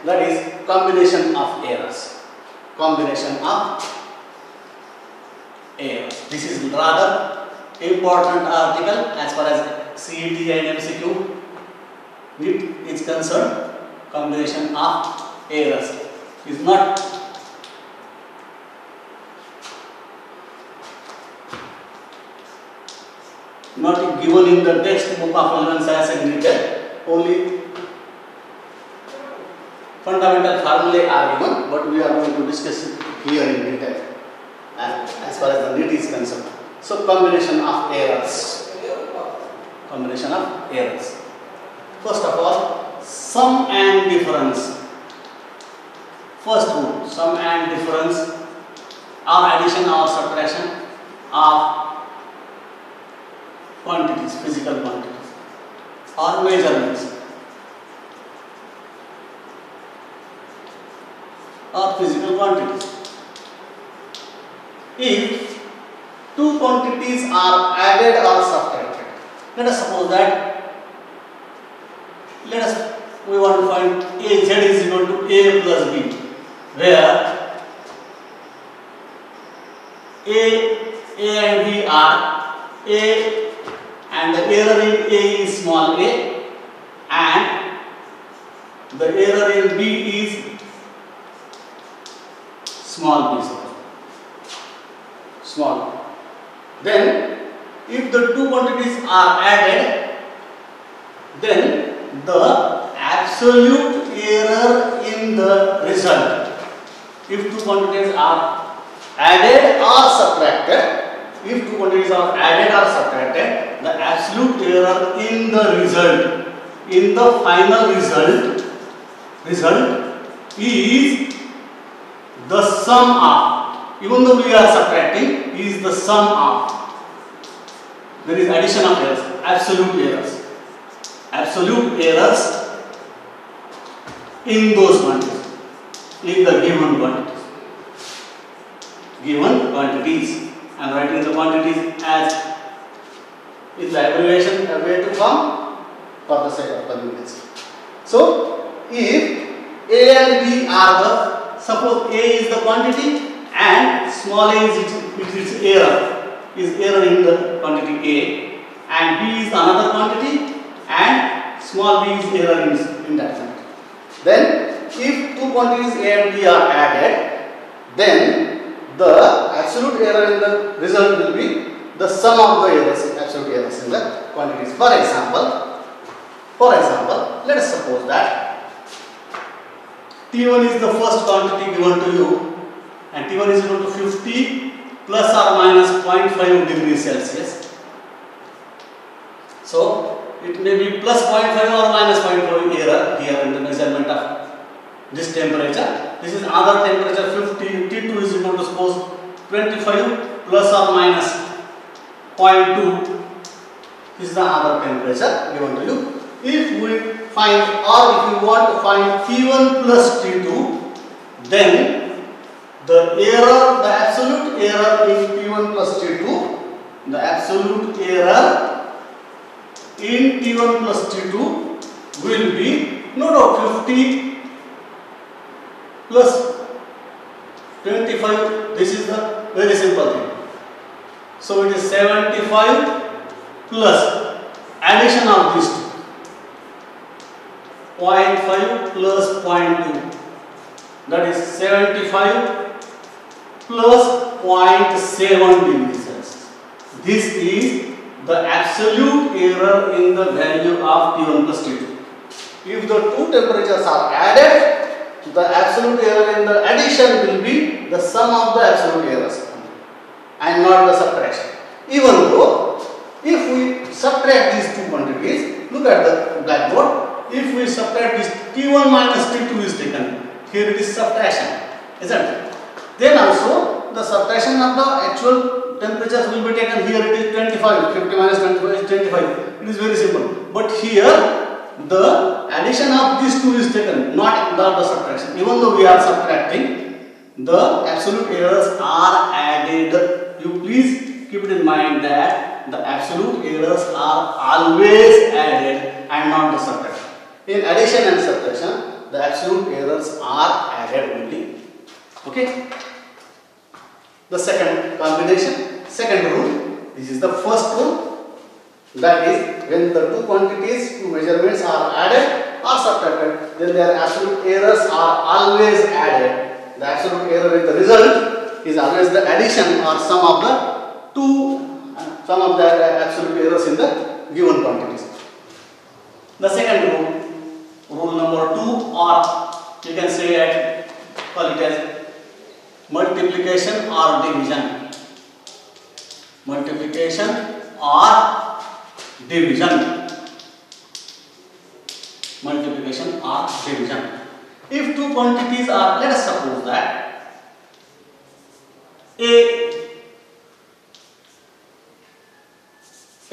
that is combination of errors. Combination of errors. This is rather important article as far as CET and MCQ NEET is concerned. Combination of errors is not given in the textbook of 11th science and NEET. Only fundamental formulae are given, but we are going to discuss it here in detail as far as the NEET is concerned. So combination of errors. Combination of errors. First of all, sum and difference. First rule, sum and difference or addition or subtraction of quantities, physical quantities or measurements or physical quantities. If two quantities are added or subtracted, let us suppose that we want to find AZ is equal to A plus B, where A and B are A and the error in A is small a and the error in B is small b. Small. Then if the two quantities are added, then the absolute error in the result, if two quantities are added or subtracted, the absolute error in the result, in the final result is the sum of, even though we are subtracting, is the sum of, there is addition of errors, absolute errors in those quantities, in the given quantities. I am writing the quantities as is the abbreviation way to form for the sake of convenience. So, if A and B are the, suppose A is the quantity and small a is its error, in the quantity A, and B is another quantity and small b is error in that quantity. Then, if two quantities A and B are added, then the absolute error in the result will be the sum of the errors, absolute errors in the quantities. For example, let us suppose that T1 is the first quantity given to you and T1 is equal to 50 plus or minus 0.5 degrees Celsius. So, it may be plus 0.5 or minus 0.5 error here in the measurement of this temperature. This is another temperature 50, T2 is equal to suppose 25 plus or minus 0.2. This is the other temperature given to you. If we find, or if you want to find T1 plus T2, then the error, the absolute error in T1 plus T2, the absolute error in T1 plus T2 will be, no doubt, 50 plus 25. This is the very simple thing. So it is 75 plus addition of these two, 0.5 plus 0.2, that is 75 plus 0.7 degrees Celsius. This is the absolute error in the value of T1 plus T2. If the two temperatures are added, the absolute error in the addition will be the sum of the absolute errors and not the subtraction. Even though, if we subtract these two quantities, look at the blackboard, if we subtract this T1 minus T2 is taken, here it is subtraction, isn't it? Then also, the subtraction of the actual temperatures will be taken, here it is 25, 50 minus 25 is 25, it is very simple. But here, the addition of these two is taken, not the subtraction. Even though we are subtracting, the absolute errors are added. You please keep it in mind that the absolute errors are always added and not the subtraction. In addition and subtraction, the absolute errors are added only. Okay. The second combination, second rule. This is the first rule. That is, when the two quantities, two measurements are added or subtracted, then their absolute errors are always added. The absolute error in the result is always the addition or sum of the absolute errors in the given quantities. The second rule number 2, or you can say call it as multiplication or division. Multiplication or division. Multiplication or division. If two quantities are, let us suppose that a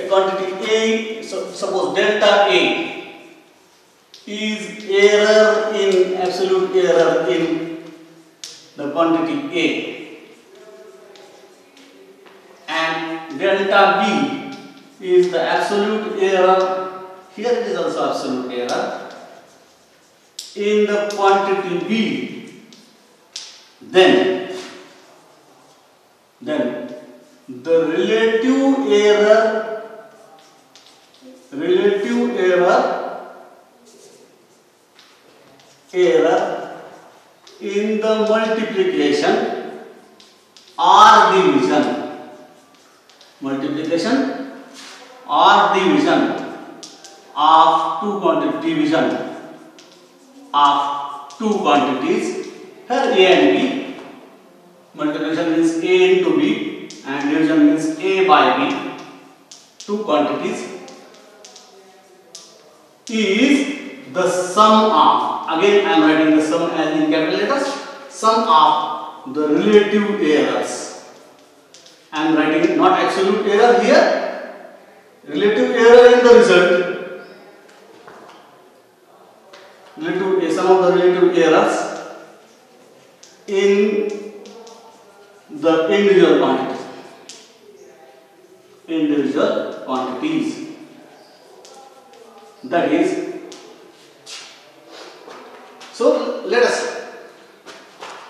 quantity A, so suppose delta A is error in, absolute error in the quantity A, and delta B is the absolute error, here it is also absolute error, in the quantity B, then the relative error in the multiplication or division, of two quantities, here A and B, multiplication means A into B and division means A by B, two quantities, is the sum of, again I am writing the sum as in capital letters, sum of the relative errors. I am writing not absolute error here, relative error in the result, sum of the relative errors in the individual quantities. That is, so let us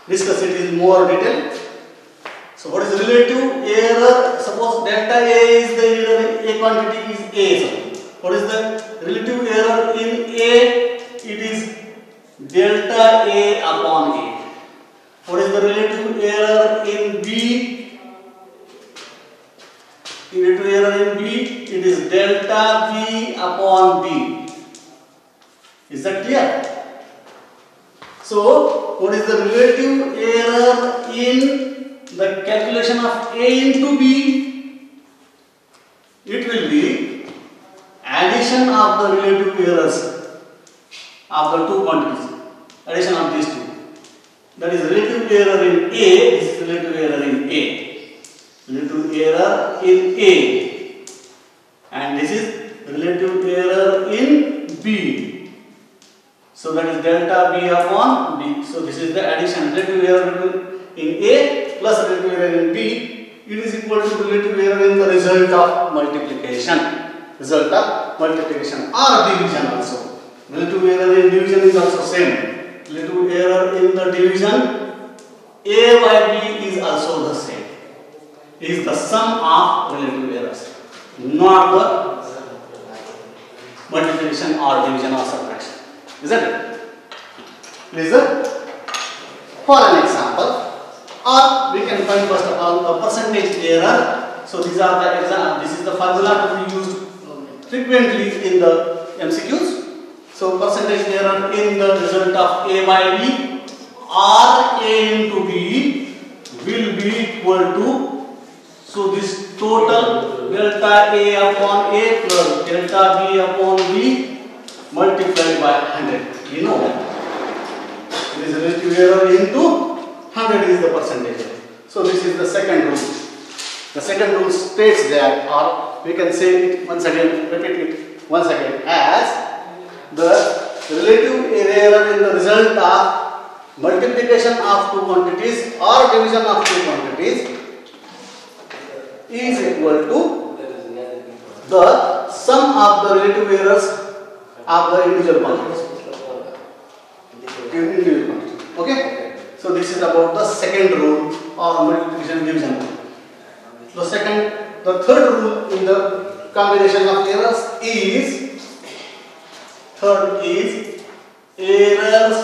discuss it in more detail. So what is relative error? Suppose delta A is the error, A quantity is A. What is the relative error in A? It is delta A upon A. What is the relative error in B? Relative error in B, it is delta B upon B. Is that clear? So, what is the relative error in the calculation of A into B? It will be addition of the relative errors of the two quantities, addition of these two. That is relative error in A, this is relative error in A. Relative error in A. And this is relative error in B. So that is delta B upon B. So this is the addition, relative error in A plus relative error in B. It is equal to relative error in the result of multiplication. Result of multiplication or division also. Relative error in division is also same. Relative error in the division A by B is also the same. Is the sum of relative errors, not the multiplication or division or subtraction. Isn't it? Listen for an example, or we can find first of all the percentage error. So these are the example. This is the formula to be used frequently in the MCQs. So percentage error in the result of A by B or A into B will be equal to, so this total delta A upon A plus delta B upon B multiplied by 100. You know that. This relative error into 100 is the percentage error. So this is the second rule. The second rule states that, or we can say it once again, repeat it once again, as the relative error in the result of multiplication of two quantities or division of two quantities is equal to the sum of the relative errors of the individual quantities. individual quantity. Okay? So this is about the second rule or multiplication division rule. The third rule in the combination of errors is, third is errors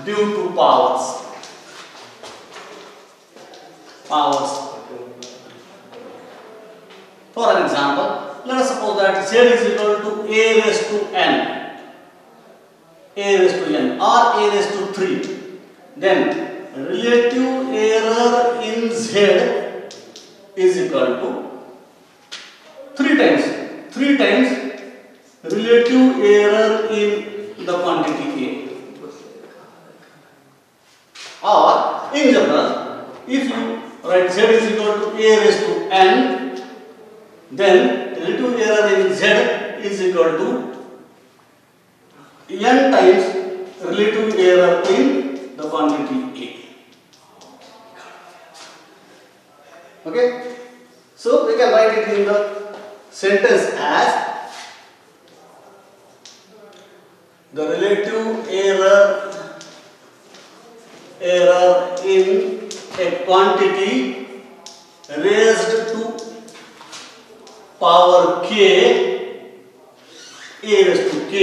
due to powers. For an example, let us suppose that z is equal to a raised to n, or a raised to 3. Then relative error in z is equal to 3 times relative error in the quantity A. Or in general, if you write z is equal to a raised to n, then relative error in z is equal to n times relative error in the quantity A. Okay? So we can write it in the sentence as the relative error in a quantity raised to power k, a raised to k,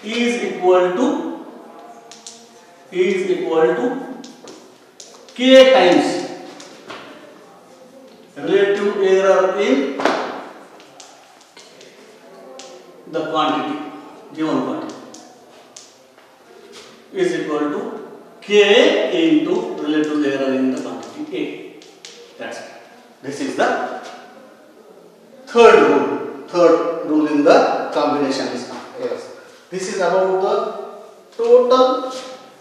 is equal to k times relative error in the quantity, given quantity, is equal to k into relative error in the quantity A. That's it. This is the third rule in the combinations of errors. This is about the total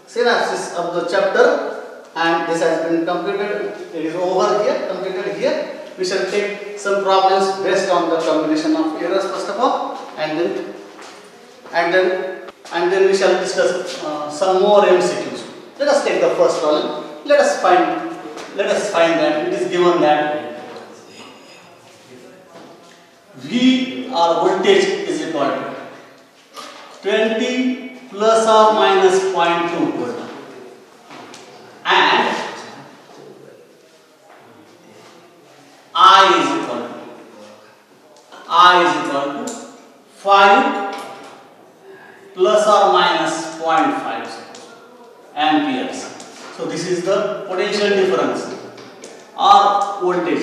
synopsis of the chapter, and this has been completed. It is over here, completed here. We shall take some problems based on the combination of errors first of all, and then we shall discuss some more MCQs. Let us take the first problem. Let us find that it is given that V or voltage is equal to 20 plus or minus 0.2 volt, and I is equal to 5 plus or minus 0.5 amperes. So this is the potential difference or voltage.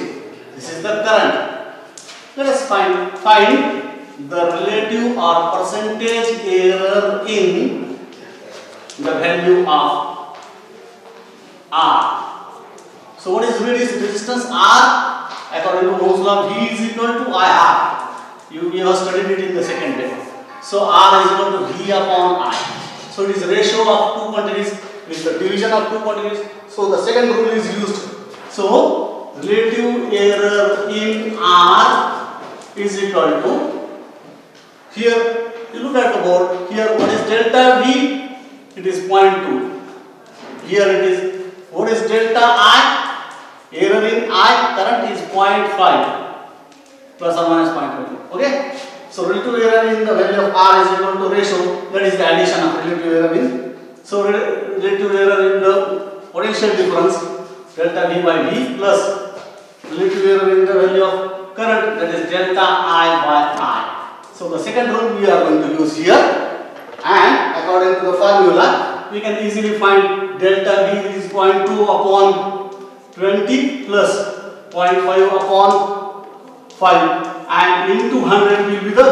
This is the current. Let us find the relative or percentage error in the value of R. So what is resistance R? According to Ohm's law, V is equal to IR. You have studied it in the second day. So R is equal to V upon I. So it is ratio of two quantities, it is the division of two quantities. So the second rule is used. So relative error in R is equal to, here you look at the board, here what is delta V? It is 0.2. Here it is, what is delta I? Error in I, current is 0.5 plus or minus 0.2. Okay? So relative error in the value of R is equal to ratio, that is the addition of relative error in. So relative error in the potential difference, delta V by V, plus relative error in the value of current, that is delta I by I. So the second rule we are going to use here, and according to the formula, we can easily find delta V is 0.2 upon 20 plus 0.5 upon 5, and into 100 will be the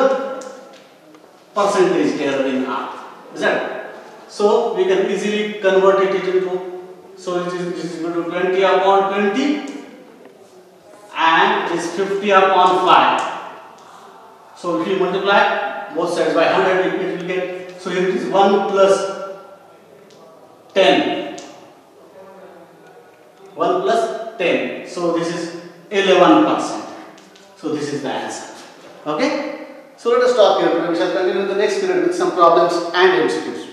percentage error in R. Is that? So we can easily convert it into, so it is equal to 20 upon 20 and it is 50 upon 5. So if you multiply both sides by 100, it will get, so here it is 1 plus 10. 1 plus 10. So this is 11%. So this is the answer. Okay? So let us stop here. We shall continue in the next period with some problems and MCQs.